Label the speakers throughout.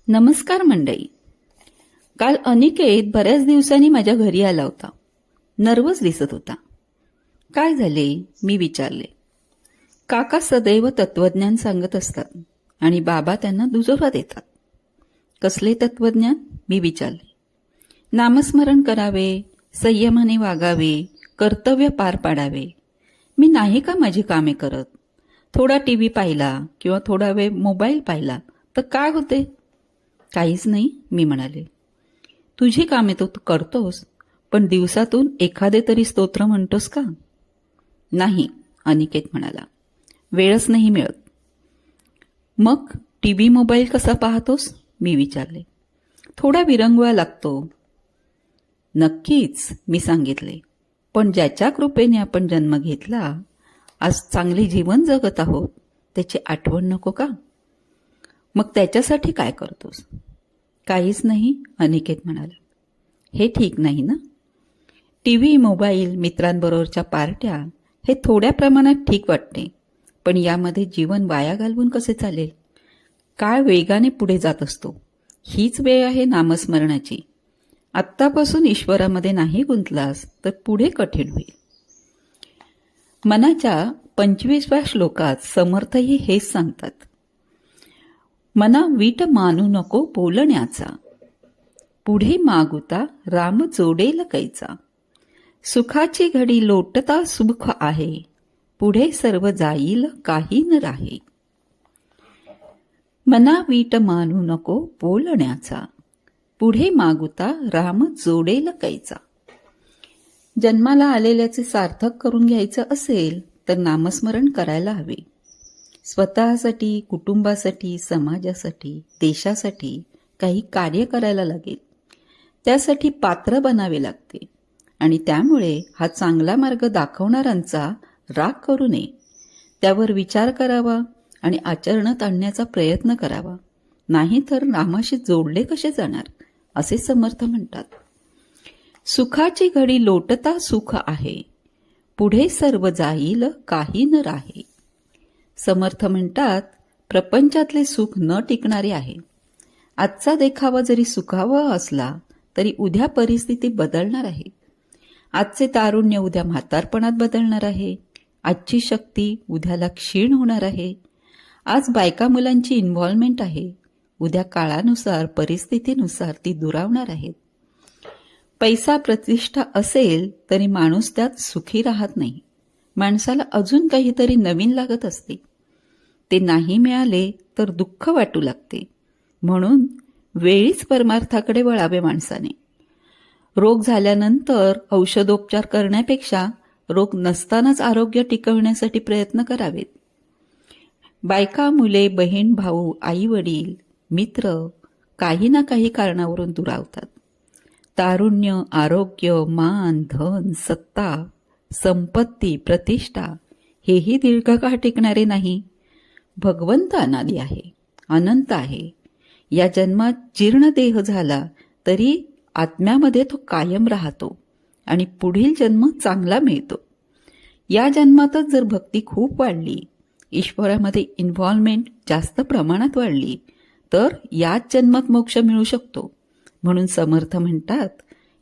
Speaker 1: नमस्कार मंडळी. काल अनिकेत बऱ्याच दिवसांनी माझ्या घरी आला होता. नर्वस दिसत होता. काय झाले मी विचारले. काका सदैव तत्वज्ञान सांगत असतात आणि बाबा त्यांना दुजोरा देतात. कसले तत्वज्ञान मी विचारले. नामस्मरण करावे, संयमाने वागावे, कर्तव्य पार पाडावे. मी नाही का माझी कामे करत? थोडा टीव्ही पाहिला किंवा थोडा वेळ मोबाईल पाहिला तर काय होते? काहीच नाही मी म्हणाले. तुझी कामे तो करतोस, पण दिवसातून एखादे तरी स्तोत्र म्हणतोस का? नाही, अनिकेत म्हणाला. वेळच नाही मिळत. मग टीव्ही मोबाईल कसा पाहतोस मी विचारले. थोडा विरंगुळा लागतो. नक्कीच मी सांगितले. पण ज्याच्या कृपेने आपण जन्म घेतला, आज चांगले जीवन जगत आहोत, त्याची आठवण नको का? मग त्याच्यासाठी काय करतोस? काहीच नाही, अनिकेत म्हणाला. हे ठीक नाही ना? टीव्ही, मोबाईल, मित्रांबरोबरच्या पार्ट्या हे थोड्या प्रमाणात ठीक वाटते, पण यामध्ये जीवन वाया घालवून कसे चालेल? काळ वेगाने पुढे जात असतो. हीच वेळ आहे नामस्मरणाची. आत्तापासून ईश्वरामध्ये नाही गुंतलास तर पुढे कठीण होईल. मनाच्या 25व्या श्लोकात समर्थही हेच सांगतात. मना वीट मानू नको बोलण्याचा, पुढे मागुता राम जोडेल कैचा. सुखाची घडी लोटता सुख आहे, पुढे सर्व जाईल काही न राहे. मना वीट मानू नको बोलण्याचा, पुढे मागुता राम जोडेल कैचा. जन्माला आलेल्याचे सार्थक करून घ्यायचं असेल तर नामस्मरण करायला हवे. स्वतःसाठी, कुटुंबासाठी, समाजासाठी, देशासाठी काही कार्य करायला लागेल. त्यासाठी पात्र बनावे लागते आणि त्यामुळे हा चांगला मार्ग दाखवणाऱ्यांचा राग करू नये. त्यावर विचार करावा आणि आचरणात आणण्याचा प्रयत्न करावा. नाहीतर नामाशी जोडले कसे जाणार, असे समर्थ म्हणतात. सुखाची घडी लोटता सुख आहे, पुढे सर्व जाईल काही न राहे. समर्थ म्हणतात, प्रपंचातले सुख न टिकणारे आहे. आजचा देखावा जरी सुखावा असला तरी उद्या परिस्थिती बदलणार आहे. आजचे तारुण्य उद्या म्हातारपणात बदलणार आहे. आजची शक्ती उद्याला क्षीण होणार आहे. आज बायका मुलांची इन्व्हॉल्वमेंट आहे, उद्या काळानुसार, परिस्थितीनुसार ती दुरावणार आहेत. पैसा, प्रतिष्ठा असेल तरी माणूस त्यात सुखी राहत नाही. माणसाला अजून काहीतरी नवीन लागत असते. ते नाही मिळाले तर दुःख वाटू लागते. म्हणून वेळीच परमार्थाकडे वळावे माणसाने. रोग झाल्यानंतर औषधोपचार करण्यापेक्षा रोग नसतानाच आरोग्य टिकवण्यासाठी प्रयत्न करावेत. बायका, मुले, बहीण, भाऊ, आई वडील, मित्र काही ना काही कारणावरून दुरावतात. तारुण्य, आरोग्य, मान, धन, सत्ता, संपत्ती, प्रतिष्ठा हेही दीर्घकाळ टिकणारे नाही. भगवंत अनादी आहे, अनंत आहे. या जन्मात जीर्ण देह झाला तरी आत्म्यामध्ये तो कायम राहतो आणि पुढील जन्म चांगला मिळतो. या जन्मातच जर भक्ती खूप वाढली, ईश्वरामध्ये इन्व्हॉल्वमेंट जास्त प्रमाणात वाढली तर याच जन्मात मोक्ष मिळू शकतो. म्हणून समर्थ म्हणतात,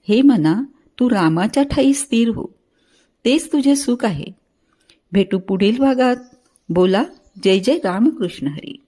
Speaker 1: हे मना तू रामाच्या ठाई स्थिर हो, तेच तुझे सुख आहे. भेटू पुढील भागात. बोला जय जय रामकृष्ण हरी.